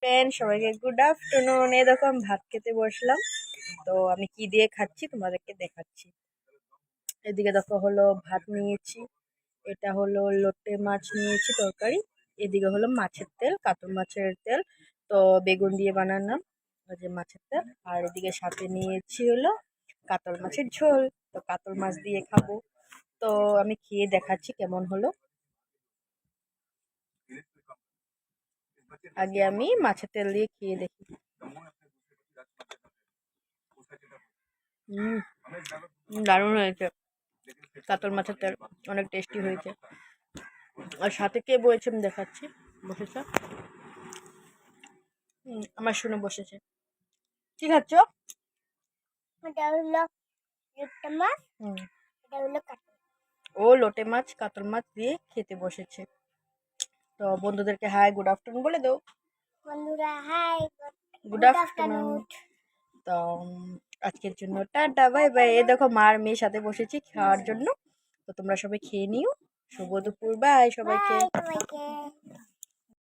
Friend, সবাইকে good afternoon. এই দেখো আমি ভাত খেতে বসলাম। তো আমি কি দিয়ে খাচ্ছি তোমাদেরকে দেখাচ্ছি। এদিকে দেখো হলো ভাত নিয়েছি, এটা হলো লোটে মাছ নিয়েছি তরকারি, এদিকে হলো মাছের তেল, কাতল মাছের তেল। তো বেগুন দিয়ে বানালাম ওই যে মাছের তেল। আর এদিকে সাথে নিয়েছি হলো কাতল মাছের ঝোল। তো কাতল মাছ দিয়ে খাবো। তো আমি খেয়ে দেখাচ্ছি কেমন হলো। আগে আমি মাছের তেল দিয়ে খেয়ে দেখি। হুম, দারুণ হয়েছে। কাতল মাছের তেল অনেক টেস্টি হয়েছে। আর সাথে কে বসেছে আমি দেখাচ্ছি। বসেছে আমার শুনে বসেছে। কি খাচ্ছ? এটা হলো লোটে মাছ, হুম, এটা হলো কাতল। ও লোটে মাছ কাতল মাছ দিয়ে খেতে বসেছে। তো বন্ধুদেরকে হাই গুড আফটারনুন বলে দাও। বন্ধুরা hi, good good afternoon. Afternoon. তো আজকের জন্য টাটা বাই বাই। এই দেখো মার মেয়ের সাথে বসেছি খাওয়ার জন্য। তো তোমরা সবাই খেয়ে নিও। শুভ দুপুর, বাই সবাইকে। বাই সবাইকে।